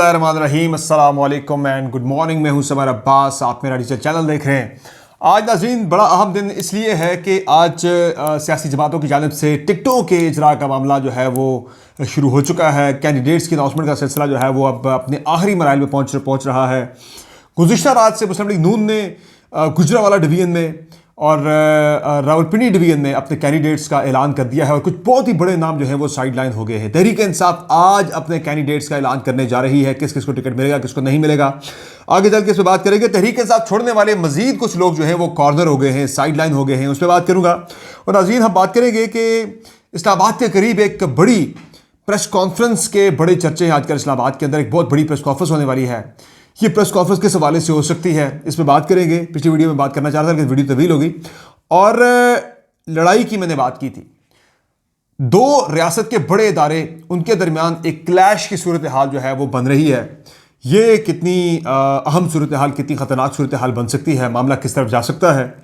रहीम अस्सलाम वालेकुम and good morning. मैं हूं समर अब्बास, आप मेरा डिजिटल चैनल देख रहे हैं। आज नाज़रीन बड़ा अहम दिन इसलिए है कि आज सियासी जमातों की जानिब से टिकटों के इजरा का मामला जो है वो शुरू हो चुका है। कैंडिडेट्स की अनाउंसमेंट का सिलसिला जो है वो अब अपने आखिरी मराइल में पहुंच रहा है। गुज़िश्ता रात से मुस्लिम लीग नून ने गुजरावाला डिवीज़न में और रावलपिंडी डिवीज़न में अपने कैंडिडेट्स का ऐलान कर दिया है और कुछ बहुत ही बड़े नाम जो हैं वो साइड लाइन हो गए हैं। तहरीक इंसाफ आज अपने कैंडिडेट्स का ऐलान करने जा रही है, किस किस को टिकट मिलेगा, किसको नहीं मिलेगा। आगे चल के इस पर बात करेंगे। तहरीक इंसाफ छोड़ने वाले मजीद कुछ लोग जो हैं वो कॉर्नर हो गए हैं, साइड लाइन हो गए हैं, उस पर बात करूँगा। और नाज़रीन हम बात करेंगे कि इस्लामाबाद के करीब एक बड़ी प्रेस कॉन्फ्रेंस के बड़े चर्चे हैं आजकल इस्लामाबाद के अंदर। एक बहुत बड़ी प्रेस कॉन्फ्रेंस होने वाली है। ये प्रेस कॉन्फ्रेंस किस हवाले से हो सकती है, इस पर बात करेंगे। पिछली वीडियो में बात करना चाह रहा था कि वीडियो तवील होगी। और लड़ाई की मैंने बात की थी। दो रियासत के बड़े इदारे, उनके दरमियान एक क्लैश की सूरत हाल जो है वो बन रही है। ये कितनी अहम सूरत हाल, कितनी ख़तरनाक सूरत हाल बन सकती है, मामला किस तरफ जा सकता है।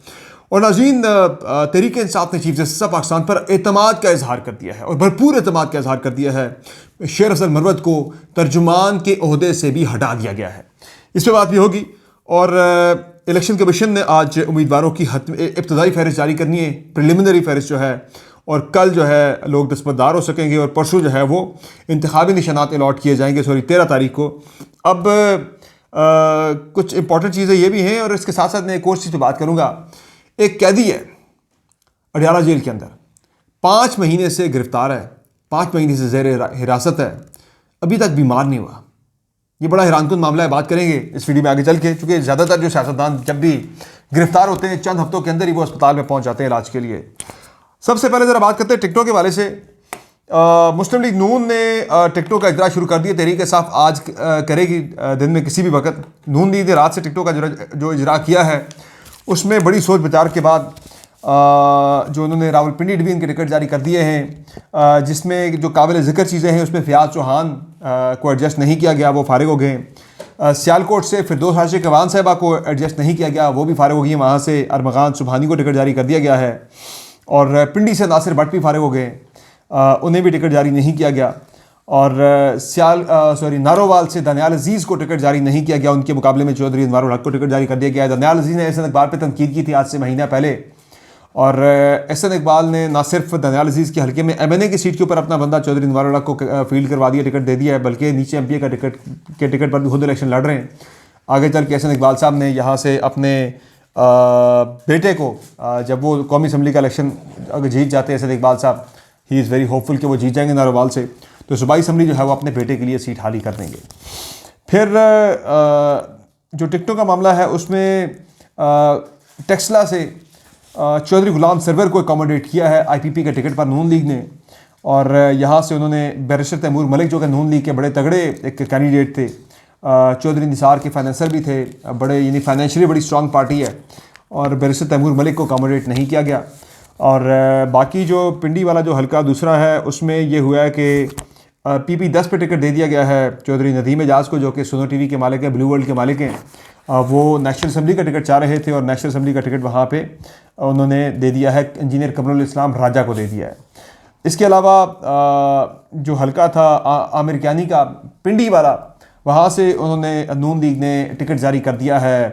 और नाज़रीन तहरीक इंसाफ ने चीफ जस्टिस ऑफ पाकिस्तान पर एतमाद का इजहार कर दिया है और भरपूर एतमाद का इजहार कर दिया है। शेर अफजल मरवत को तर्जुमान के ओहदे से भी हटा दिया गया है, इस पर बात भी होगी। और इलेक्शन कमीशन ने आज उम्मीदवारों की इब्तदाई फहरिस्त जारी करनी है, प्रिलिमिनरी फहरिस्त जो है। और कल जो है लोग दस्तबरदार हो सकेंगे और परसों जो है वो इंतखाबी निशानात अलॉट किए जाएंगे, 13 तारीख को। अब कुछ इंपॉर्टेंट चीज़ें ये भी हैं और इसके साथ साथ मैं एक और चीज़ पर बात करूँगा। एक कैदी है अडियाला जेल के अंदर, 5 महीने से गिरफ्तार है, 5 महीने से ज़ेर हिरासत है, अभी तक बीमार नहीं हुआ। ये बड़ा हैरानकुन मामला है, बात करेंगे इस वीडियो में आगे चल के, क्योंकि ज़्यादातर जो सियासतदान जब भी गिरफ्तार होते हैं चंद हफ्तों के अंदर ही वो अस्पताल में पहुंच जाते हैं इलाज के लिए। सबसे पहले ज़रा बात करते हैं टिकटों के वाले से। मुस्लिम लीग नून ने टिकटों का इजरा शुरू कर दिया। तहरीक इंसाफ आज करेगी दिन में किसी भी वक्त। नून लीग ने रात से टिकटों का जो इजरा किया है उसमें बड़ी सोच विचार के बाद जो उन्होंने रावलपिंडी डिवीज़न के टिकट जारी कर दिए हैं, जिसमें जो काबिल ज़िक्र चीज़ें हैं उसमें फ़ियाज़ चौहान को एडजस्ट नहीं किया गया, वो फारिग हो गए। सियालकोट से फिरदौस हाशिम कवान साहिबा को एडजस्ट नहीं किया गया, वो भी फारिग हो गई। वहाँ से अरमगान सुबहानी को टिकट जारी कर दिया गया है। और पिंडी से नासिर भट्ट भी फारिग हो गए, उन्हें भी टिकट जारी नहीं किया गया। और नारोवाल से दनियाल अजीज़ को टिकट जारी नहीं किया गया, उनके मुकाबले में चौधरी अनवारुल हक को टिकट जारी कर दिया गया है। दनियाल अजीज़ ने एहसन इकबाल पर तनकीद की थी आज से महीना पहले, और एहसन इकबाल ने ना सिर्फ दनियाल अजीज़ के हल्के में MNA की सीट के ऊपर अपना बंदा चौधरी अनवारुल हक को फील्ड करवा दिया, टिकट दे दिया है, बल्कि नीचे MPA का टिकट पर भी खुद इलेक्शन लड़ रहे हैं। आगे चल के एहसन इकबाल साहब ने यहाँ से अपने बेटे को, जब वो कौमी असम्बली का इलेक्शन अगर जीत जाते हैं एहसन इकबाल साहब, ही इज़ वेरी होपफुल कि वो जीत जाएंगे नारोवाल से, तो सूबाई असम्बली जो है वो अपने बेटे के लिए सीट हाली कर देंगे। फिर जो टिकटों का मामला है उसमें टेक्सला से चौधरी गुलाम सरवर को अकोमोडेट किया है IPP के टिकट पर नून लीग ने। और यहाँ से उन्होंने बैरिस्टर तैमूर मलिक जो कि नून लीग के बड़े तगड़े एक कैंडिडेट थे, चौधरी निसार के फाइनेंसर भी थे, बड़े यानी फाइनेंशियली बड़ी स्ट्रॉन्ग पार्टी है, और बैरिस्टर तैमूर मलिक को अकोमोडेट नहीं किया गया। और बाकी जो पिंडी वाला जो हल्का दूसरा है उसमें ये हुआ है कि PP 10 पे टिकट दे दिया गया है चौधरी नदीम एजाज को, जो कि सुनो TV के मालिक है, ब्लू वर्ल्ड के मालिक हैं। वो नेशनल असम्बली का टिकट चाह रहे थे और नेशनल असम्बली का टिकट वहाँ पे उन्होंने दे दिया है, इंजीनियर कमरुल इस्लाम राजा को दे दिया है। इसके अलावा जो हल्का था आमिर कियानी का पिंडी वाला, वहाँ से उन्होंने नून लीग ने टिकट जारी कर दिया है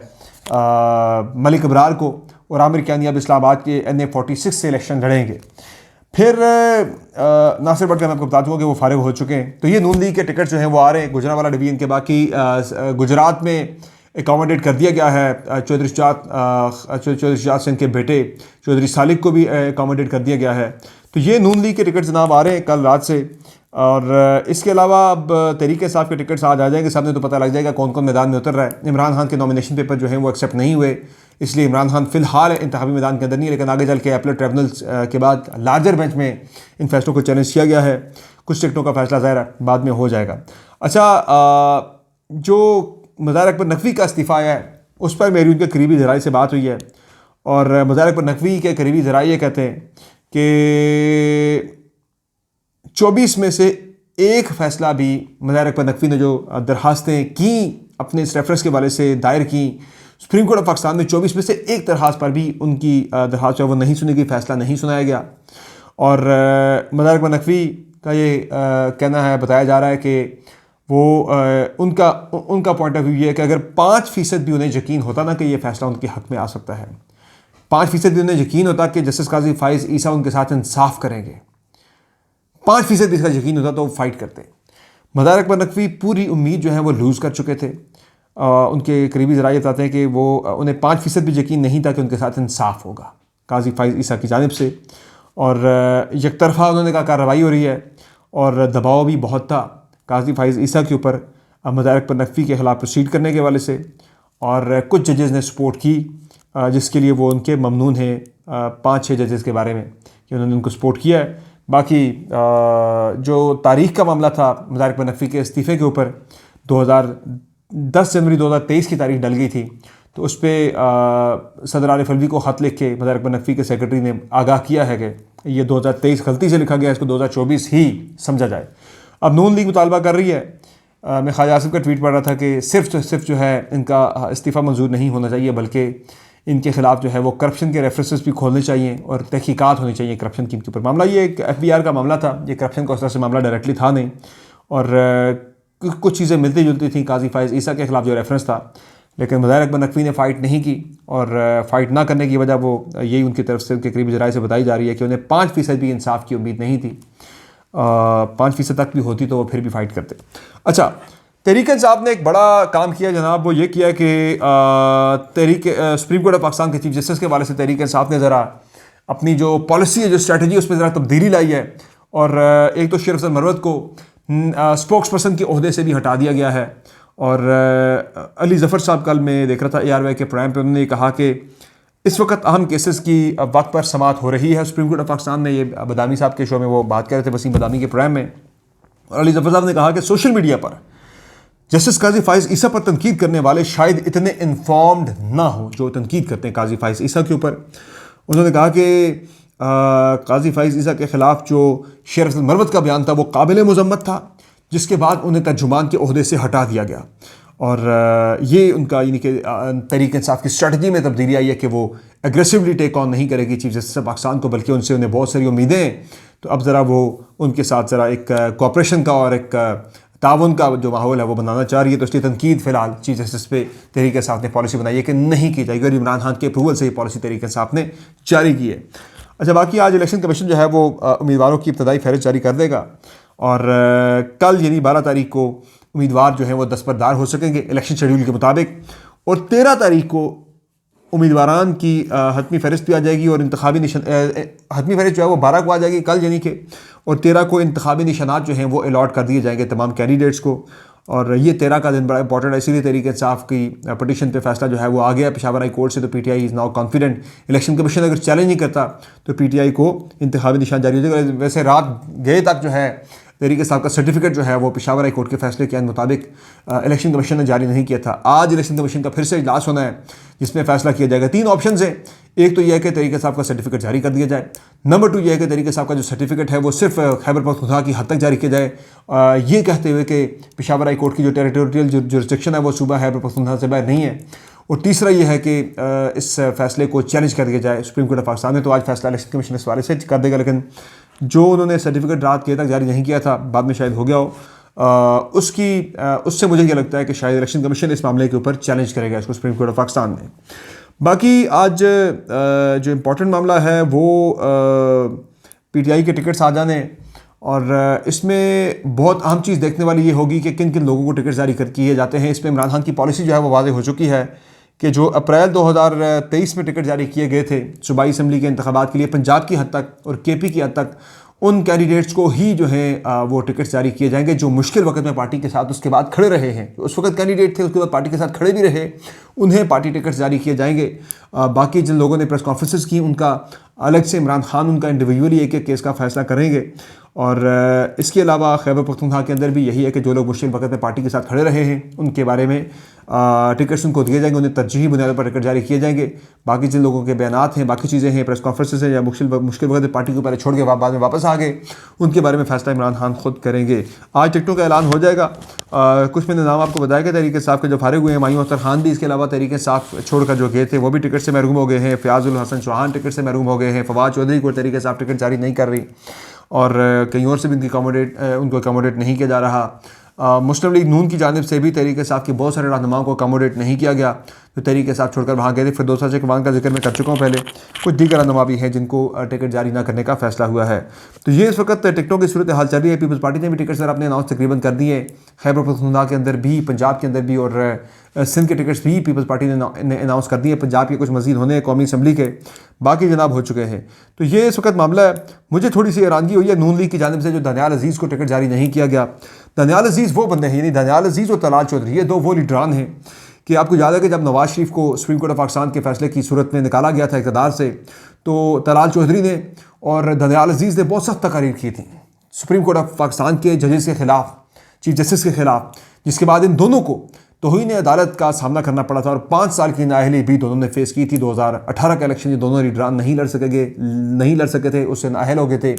मलिक अबरार को, और आमिर कियानी अब इस्लामाबाद के NA 46 से इलेक्शन लड़ेंगे। फिर नासिर भट्ट का मैं आपको बता दूँगा कि वो फारिग हो चुके हैं। तो ये नून लीग के टिकट जो हैं वो आ रहे हैं गुजरावाला डिवीज़न के। बाकी गुजरात में एकोमोडेट कर दिया गया है चौधरी शुजात सिंह के बेटे चौधरी सालिक को भी एकोमोडेट कर दिया गया है। तो ये नून लीग के टिकट जनाब आ रहे हैं कल रात से। और इसके अलावा अब तहरीक इंसाफ के टिकट्स आज आ जाएंगे, सामने तो पता लग जाएगा कौन कौन मैदान में उतर रहा है। इमरान खान के नॉमिनेशन पेपर जो हैं वो एक्सेप्ट नहीं हुए, इसलिए इमरान खान फिलहाल इंतखाबी मैदान के अंदर नहीं है, लेकिन आगे चल के अपीलेट ट्रिब्यूनल्स के बाद लार्जर बेंच में इन फैसलों को चैलेंज किया गया है। कुछ टिकटों का फैसला ज़ाहिर बाद में हो जाएगा। अच्छा, जो मुज़ाहिर अकबर नकवी का इस्तीफ़ा है उस पर मेरी उनके करीबी ज़राए से बात हुई है, और मुज़ाहिर अकबर नकवी के करीबी ज़राए ये कहते हैं कि 24 में से एक फ़ैसला भी मुज़ाहिर अकबर नकवी ने जो दरखास्तें की अपने इस रेफरेंस के वाले से दायर की, सुप्रीम कोर्ट ऑफ पाकिस्तान में 24 में से एक दरखास्त पर भी उनकी दरखास्त वो नहीं सुनी गई, फ़ैसला नहीं सुनाया गया। और मुज़ाहिर अकबर नकवी का ये कहना है, बताया जा रहा है कि वो उनका उनका पॉइंट ऑफ व्यू ये है कि अगर 5% भी उन्हें यकीन होता ना कि ये फैसला उनके हक़ में आ सकता है, 5% भी उन्हें यकीन होता कि जस्टिस काजी फाइज़ ईसा उनके साथ इंसाफ करेंगे, 5% भी इसका यकीन होता तो वो फाइट करते। मदार अकबर नकवी पूरी उम्मीद जो है वो लूज़ कर चुके थे। उनके करीबी ज़राए बताते हैं कि वो उन्हें 5% भी यकीन नहीं था कि उनके साथ इंसाफ होगा काजी फाइज़ ईसा की जानिब से, और एक तरफा उन्होंने कहा कार्रवाई हो रही है और दबाव भी बहुत था काजी फाइज़ ईसा के ऊपर मदार अकबर नकवी के ख़िलाफ़ प्रोसीड करने के हवाले से, और कुछ जजेज़ ने सपोर्ट की जिसके लिए वो उनके ममनून हैं 5-6 जजेज़ के बारे में कि उन्होंने उनको सपोर्ट किया है। बाकी जो तारीख़ का मामला था मदार अकबर नकवी के इस्तीफ़े के ऊपर 10 जनवरी 2023 की तारीख डल गई थी, तो उस पर सदर आरिफ अलवी को ख़त लिख के मदार अकबर नकवी के सेक्रेटरी ने आगाह किया है कि ये 2023 गलती से लिखा गया, इसको 2024 ही समझा जाए। अब नून लीग मुतालबा कर रही है, मैं ख्वाजा आसिफ का ट्वीट पढ़ रहा था कि सिर्फ जो है इनका इस्तीफ़ा मंजूर नहीं होना चाहिए, बल्कि इनके ख़िलाफ़ जो है वो करप्शन के रेफरेंसेस भी खोलने चाहिए और तहकीकात होनी चाहिए करप्शन की इनके ऊपर। मामला ये एक FBR का मामला था, ये करप्शन का उस तरह से मामला डायरेक्टली था नहीं, और कुछ चीज़ें मिलती जुलती थी काजी फाइज़ ईसा के ख़िलाफ़ जो रेफरेंस था, लेकिन मदार अकबर नकवी ने फ़ाइट नहीं की, और फ़ाइट ना करने की वजह वो यही उनकी तरफ से उनके करीबी ज़राए से बताई जा रही है कि उन्हें 5% भी इंसाफ की उम्मीद नहीं थी। 5% तक भी होती तो वो फिर भी फ़ाइट करते। अच्छा, तहरीक इंसाफ ने एक बड़ा काम किया जनाब, वो ये किया कि सुप्रीम कोर्ट ऑफ पाकिस्तान के चीफ जस्टिस के हवाले से तहरीक इंसाफ ने ज़रा अपनी जो पॉलिसी है, जो स्ट्रेटजी है, उसमें ज़रा तब्दीली लाई है, और एक तो शेर अफजल मरवत को स्पोक्स पर्सन के ओहदे से भी हटा दिया गया है, और अली ज़फ़र साहब कल मैं देख रहा था ARY के प्रोग्राम पे, उन्होंने कहा कि इस वक्त अहम केसेस की वक्त पर समाअत हो रही है सुप्रीम कोर्ट ऑफ पाकिस्तान में। ये बदामी साहब के शो में वो बात कर रहे थे, वसीम बदामी के प्रोग्राम में, और अली ज़फ़र साहब ने कहा कि सोशल मीडिया पर जस्टिस काजी फाइज़ ईसा पर तनकीद करने वाले शायद इतने इन्फॉर्म्ड ना हो जो तनकीद करते हैं काजी फाइज़ ईसा के ऊपर। उन्होंने कहा कि काजी फाइज़ ईसा के ख़िलाफ़ जो शेर अफजल मरवत का बयान था वो काबिल मुज़म्मत था, जिसके बाद उन्हें तर्जुमान के ओहदे से हटा दिया गया, और ये उनका यानी कि तहरीक इंसाफ की स्ट्रेटजी में तब्दीली आई है कि वो एग्रेसिवली टेक ऑन नहीं करेगी चीफ जस्टिस पाकिस्तान को, बल्कि उनसे उन्हें बहुत सारी उम्मीदें हैं। तो अब ज़रा वो उनके साथ ज़रा एक कोऑपरेशन का और एक ताउन का जो माहौल है वो बनाना चाह रही है। तो इसलिए तनकीद फ़िलहाल चीफ जस्टिस पे तहरीक इंसाफ ने पॉलिसी बनाई है कि नहीं की जाएगी, और इमरान खान के अप्रूवल से ये पॉलिसी तहरीक इंसाफ ने जारी की है। अच्छा, बाकी आज इलेक्शन कमीशन जो है वो उम्मीदवारों की इब्तदाई फहरिस्त जारी कर देगा, और कल यानी 12 तारीख को उम्मीदवार जो है वो दस्तबरदार हो सकेंगे इलेक्शन शेड्यूल के मुताबिक, और 13 तारीख को उम्मीदवारान की हतमी फहरिस्त भी आ जाएगी, और इंतखाबी हतमी फहरिस्त जो है वो 12 को आ जाएगी कल यानी कि, और 13 को इंतखाबी निशानात जो हैं वो अलॉट कर दिए जाएंगे तमाम कैंडिडेट्स को। और ये 13 का दिन बड़ा इंपॉर्टेंट है, इसीलिए तहरीक इंसाफ की पटिशन पे फैसला जो है वो आ गया पेशावर हाई कोर्ट से। तो PTI is now confident, election commission अगर चैलेंज नहीं करता तो PTI को इंतखाबी निशान जारी हो जाएगा। वैसे रात गए तक जो है तहरीक इंसाफ का सर्टिफिकेट जो है वो पेशावर हाई कोर्ट के फैसले के मुताबिक इलेक्शन कमीशन ने जारी नहीं किया था। आज इलेक्शन कमीशन का फिर से इजलास होना है जिसमें फैसला किया जाएगा। 3 ऑप्शन हैं, एक तो यह है कि तहरीक इंसाफ का सर्टिफिकेट जारी कर दिया जाए, नंबर 2 यह है कि तहरीक इंसाफ का जो सर्टिफिकेट है वो सिर्फ खैबर पख्तूनख्वा की हद तक जारी किया जाए, ये कहते हुए कि पेशावर हाई कोर्ट की जो टेरिटोरियल जुरिस्डिक्शन है वो सूबा खैबर पख्तूनख्वा से बाहर नहीं है। और तीसरा यह है कि इस फैसले को चैलेंज कर दिया जाए सुप्रीम कोर्ट ऑफ पाकिस्तान में। तो आज फैसला इलेक्शन कमीशन इस वाले से कर देगा, लेकिन जो उन्होंने सर्टिफिकेट रात के तक जारी नहीं किया था, बाद में शायद हो गया हो, उससे मुझे ये लगता है कि शायद इलेक्शन कमीशन इस मामले के ऊपर चैलेंज करेगा इसको सुप्रीम कोर्ट ऑफ पाकिस्तान में। बाकी आज जो इम्पोर्टेंट मामला है वो PTI के टिकट्स आ जाने, और इसमें बहुत अहम चीज़ देखने वाली ये होगी कि किन किन लोगों को टिकट जारी किए जाते हैं। इसमें इमरान खान की पॉलिसी जो है वो वाज़ेह हो चुकी है कि जो अप्रैल 2023 में टिकट जारी किए गए थे सूबाई असम्बली के इंतखाबात के लिए पंजाब की हद तक और KP की हद तक, उन कैंडिडेट्स को ही जो है वो टिकट जारी किए जाएंगे जो मुश्किल वक्त में पार्टी के साथ उसके बाद खड़े रहे हैं। उस वक्त कैंडिडेट थे, उसके बाद पार्टी के साथ खड़े भी रहे, उन्हें पार्टी टिकट जारी किए जाएंगे। बाकी जिन लोगों ने प्रेस कॉन्फ्रेंसेस की उनका अलग से इमरान खान उनका इंडिविजुअली एक एक केस का फैसला करेंगे। और इसके अलावा खैबर पख्तूनख्वा के अंदर भी यही है कि जो लोग मुश्किल वक्त में पार्टी के साथ खड़े रहे हैं उनके बारे में टिकट्स उनको दिए जाएंगे, उन्हें तरजीही बुनियाद पर टिकट जारी किए जाएंगे। बाकी जिन लोगों के बयानात हैं, बाकी चीज़ें हैं, प्रेस कॉन्फ्रेंसेस हैं, या मुश्किल वक्त में पार्टी को पहले छोड़ के बाद में वापस आ गए, उनके बारे में फैसला इमरान खान खुद करेंगे। आज टिकटों का ऐलान हो जाएगा। कुछ मैंने नाम आपको बताया कि तहरीक इंसाफ के जो फारिग हुए हैं, मायूं अख्तर खान भी इसके अलावा तहरीक इंसाफ छोड़कर जो गए थे वो भी टिकट से महरूम हो गए हैं। फ़याज़ुल हसन चौहान टिकट से महरूम हो गए हैं। फवाद चौधरी को तहरीक इंसाफ टिकट जारी नहीं कर रही, और कहीं और से भी उनको अकोमोडेट नहीं किया जा रहा। मुस्लिम लीग नून की जानिब से भी तहरीक इंसाफ के बहुत सारे रहनुमाओं को अकोमोडेट नहीं किया गया, तो तहरीक इंसाफ छोड़कर वहाँ गए थे। फिरदौसा शेखवान का जिक्र मैं कर चुका हूँ पहले। कुछ दीगर रहनुमा भी हैं जिनको टिकट जारी ना करने का फैसला हुआ है। तो ये इस वक्त टिकटों की सूरत हाल चल रही है। पीपल्स पार्टी ने भी टिकट सर अपने अनाउंस तकरीबन कर दिए। खैबर पख्तूनख्वा के अंदर भी, पंजाब के अंदर भी और सिंध के टिकट्स भी पीपल्स पार्टी ने अनाउंस कर दिए। पंजाब के कुछ मजीद होने हैं, कौमी असम्बली के बाकी जनाब हो चुके हैं। तो ये इस वक्त मामला है। मुझे थोड़ी सी हैरानगी हुई है नून लीग की जानिब से जो दानियाल अजीज़ को टिकट जारी नहीं किया गया। दानियाल अजीज़ वो बंदे हैं, यानी दानियाल अजीज़ और तलाल चौधरी, ये दो वो लीडरान हैं कि आपको याद है कि जब नवाज शरीफ को सुप्रीम कोर्ट ऑफ पाकिस्तान के फैसले की सूरत में निकाला गया था इक़्तिदार से, तो तलाल चौधरी ने और दानियाल अजीज़ ने बहुत सख्त तकारीर की थी सुप्रीम कोर्ट ऑफ पाकिस्तान के जजेस के ख़िलाफ़, चीफ जस्टिस के ख़िलाफ़, जिसके बाद इन दोनों को तौहीन अदालत का सामना करना पड़ा था और 5 साल की नाअहली भी दोनों ने फेस की थी। 2018 का इलेक्शन ये दोनों लीडरान नहीं लड़ सके थे, उससे नाअहल हो गए थे।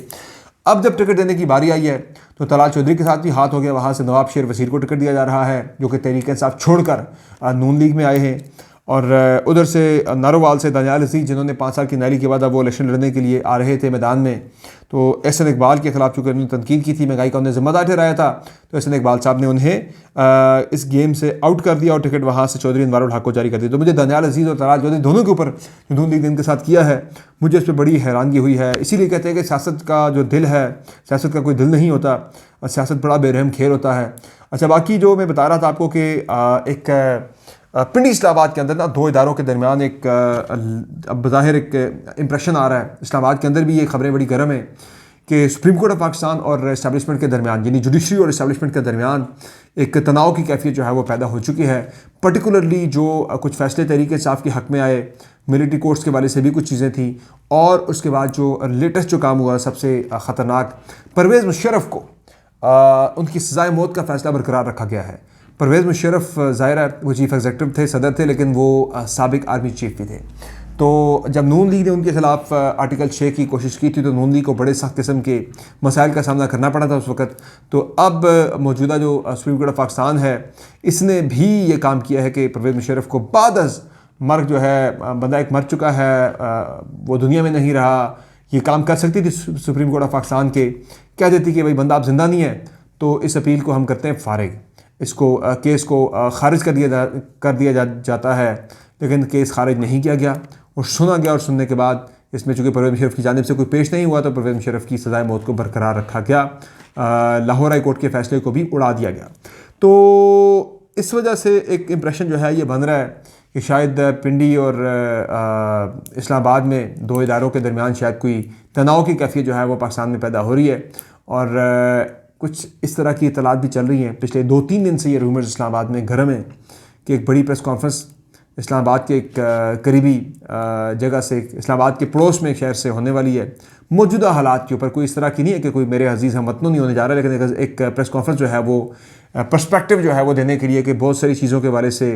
अब जब टिकट देने की बारी आई है तो तलाल चौधरी के साथ भी हाथ हो गया। वहाँ से नवाब शेर वसीर को टिकट दिया जा रहा है जो कि तहरीक इंसाफ छोड़कर नून लीग में आए हैं, और उधर से नारोवाल से दानियाल अजीज़ जिन्होंने 5 साल की नाअहली के बाद अब वो इलेक्शन लड़ने के लिए आ रहे थे मैदान में, तो एहसन इकबाल के ख़िलाफ़ चूँकि उन्होंने तनकीद की थी, महंगाई का उन्हें ज़िम्मेदार ठहराया था, तो एहसन इकबाल साहब ने उन्हें इस गेम से आउट कर दिया और टिकट वहाँ से चौधरी अनवारुल हक को जारी कर दिया। तो मुझे दानियाल अजीज़ और तलाल चौधरी दोनों के ऊपर जो नून लीग ने इनके साथ किया है, मुझे इस पर बड़ी हैरानगी हुई है। इसीलिए कहते हैं कि सियासत का जो दिल है, सियासत का कोई दिल नहीं होता और सियासत बड़ा बेरहम खेल होता है। अच्छा, बाकी जो मैं बता रहा था आपको कि एक पिंडी इस्लामाबाद के अंदर ना दो इदारों के दरमियान एक बज़ाहिर एक इम्प्रेशन आ रहा है। इस्लामाबाद के अंदर भी ये खबरें बड़ी गर्म हैं कि सुप्रीम कोर्ट ऑफ पाकिस्तान और इस्टेब्लिशमेंट के दरमियान, यानी जुडिशरी और इस्टेब्लिशमेंट के दरमियान एक तनाव की कैफियत जो है वो पैदा हो चुकी है। पर्टिकुलरली जो कुछ फैसले तहरीक इंसाफ के हक़ में आए, मिलिट्री कोर्ट्स के वाले से भी कुछ चीज़ें थी, और उसके बाद जो लेटेस्ट जो काम हुआ सबसे ख़तरनाक, परवेज़ मुशर्रफ को उनकी सज़ाए मौत का फ़ैसला बरकरार रखा गया है। परवेज़ मुशर्रफ ज़ाहिर है वो चीफ़ एग्जीक्यूटिव थे, सदर थे, लेकिन वो साबिक आर्मी चीफ भी थे। तो जब नून लीग ने उनके ख़िलाफ़ आर्टिकल 6 की कोशिश की थी तो नून लीग को बड़े सख्त किस्म के मसाइल का सामना करना पड़ा था उस वक़्त। तो अब मौजूदा जो सुप्रीम कोर्ट ऑफ पाकिस्तान है, इसने भी ये काम किया है कि परवेज़ मुशर्रफ को बाद अज़ मर्ग जो है, बंदा एक मर चुका है, वो दुनिया में नहीं रहा, ये काम कर सकती थी सुप्रीम कोर्ट ऑफ पाकिस्तान के, कह देती कि भाई बंदा अब जिंदा नहीं है, तो इस अपील को हम करते हैं फ़ारिग, इसको केस को ख़ारिज कर दिया जाता है। लेकिन केस ख़ारिज नहीं किया गया और सुना गया, और सुनने के बाद इसमें चूँकि परवेज़ मुशर्रफ की जानिब से कोई पेश नहीं हुआ तो परवेज़ मुशर्रफ की सज़ाए मौत को बरकरार रखा गया। लाहौर हाई कोर्ट के फ़ैसले को भी उड़ा दिया गया। तो इस वजह से एक इम्प्रेशन जो है ये बन रहा है कि शायद पिंडी और इस्लामाबाद में दो इदारों के दरमियान शायद कोई तनाव की कैफियत जो है वो पाकिस्तान में पैदा हो रही है, और कुछ इस तरह की इतलात भी चल रही हैं। पिछले 2-3 दिन से ये रूमर्स इस्लामाबाद में गर्म है कि एक बड़ी प्रेस कॉन्फ्रेंस इस्लामाबाद के एक करीबी जगह से, इस्लामाबाद के पड़ोस में एक शहर से होने वाली है। मौजूदा हालात के ऊपर कोई इस तरह की नहीं है कि कोई मेरे अजीज़ हम वतनों नहीं होने जा रहा, लेकिन एक प्रेस कॉन्फ्रेंस जो है वो पर्सपेक्टिव जो है वो देने के लिए कि बहुत सारी चीज़ों के वाले से,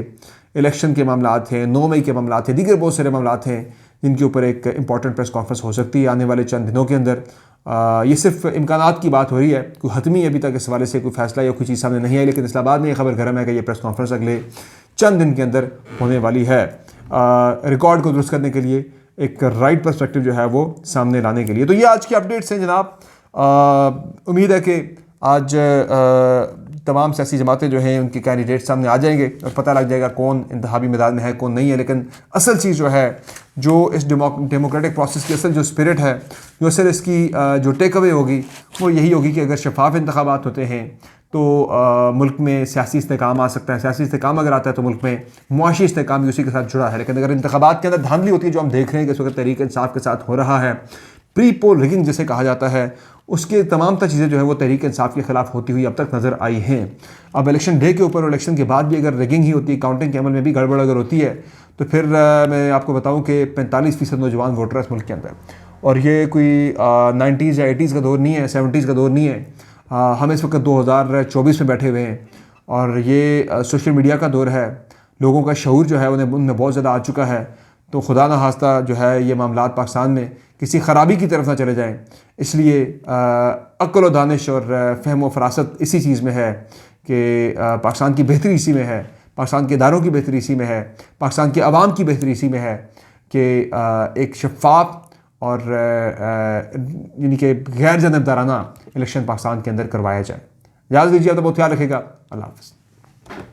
इलेक्शन के मामलात हैं, 9 मई के मामलात हैं, दीगर बहुत सारे मामलात हैं जिनके ऊपर एक इंपॉर्टेंट प्रेस कॉन्फ्रेंस हो सकती है आने वाले चंद दिनों के अंदर। ये सिर्फ इम्कानात की बात हो रही है, कोई हतमी अभी तक इस हवाले से कोई फैसला या कोई चीज़ सामने नहीं आई, लेकिन इस्लामाबाद में ये खबर गर्म है कि ये प्रेस कॉन्फ्रेंस अगले चंद दिन के अंदर होने वाली है, रिकॉर्ड को दुरुस्त करने के लिए, एक राइट पर्सपेक्टिव जो है वो सामने लाने के लिए। तो ये आज की अपडेट्स हैं जनाब। उम्मीद है कि आज तमाम सियासी जमातें जो हैं उनके कैंडिडेट सामने आ जाएंगे और पता लग जाएगा कौन इंतखाबी मैदान में है, कौन नहीं है। लेकिन असल चीज़ जो है, जो इस डेमोक्रेटिक प्रोसेस की असल जो स्पिरिट है, जो असल इसकी जो टेक अवे होगी वो यही होगी कि अगर शफाफ इंतखाबात होते हैं तो मुल्क में सियासी इस्तेकाम आ सकता है। सियासी इस्तेकाम अगर आता है तो मुल्क में मुआशी इस्तेकाम भी उसी के साथ जुड़ा है। लेकिन अगर इंतखाबात के अंदर धांधली होती है, जो हम देख रहे हैं कि इस वक्त तहरीक इंसाफ के साथ हो रहा है, प्री पोल रिगिंग जिसे कहा जाता है, उसके तमाम चीज़ें जो है वो तहरीक इंसाफ के ख़िलाफ़ होती हुई अब तक नज़र आई हैं। अब इलेक्शन डे के ऊपर और इलेक्शन के बाद भी अगर रिगिंग ही होती है, काउंटिंग के अमल में भी गड़बड़ अगर होती है, तो फिर मैं आपको बताऊं कि 45% नौजवान वोटर है इस मुल्क के अंदर, और ये कोई 90s या 80s का दौर नहीं है, 70s का दौर नहीं है। हम इस वक्त 2024 में बैठे हुए हैं और ये सोशल मीडिया का दौर है। लोगों का शऊर जो है उनमें बहुत ज़्यादा आ चुका है। तो खुदा न खास्ता जो है ये मामलात पाकिस्तान में किसी ख़राबी की तरफ ना चले जाएं, इसलिए अक्ल व दानिश और फ़हम व फ़रासत इसी चीज़ में है कि पाकिस्तान की बेहतरी इसी में है, पाकिस्तान के इदारों की बेहतरी इसी में है, पाकिस्तान के अवाम की बेहतरी इसी में है कि एक शफ़ाफ और यानी कि गैर जानबदाराना इलेक्शन पाकिस्तान के अंदर करवाया जाए। इजाज़त दीजिए, तो बहुत ख्याल रखिएगा। अल्लाह हाफ़िज़।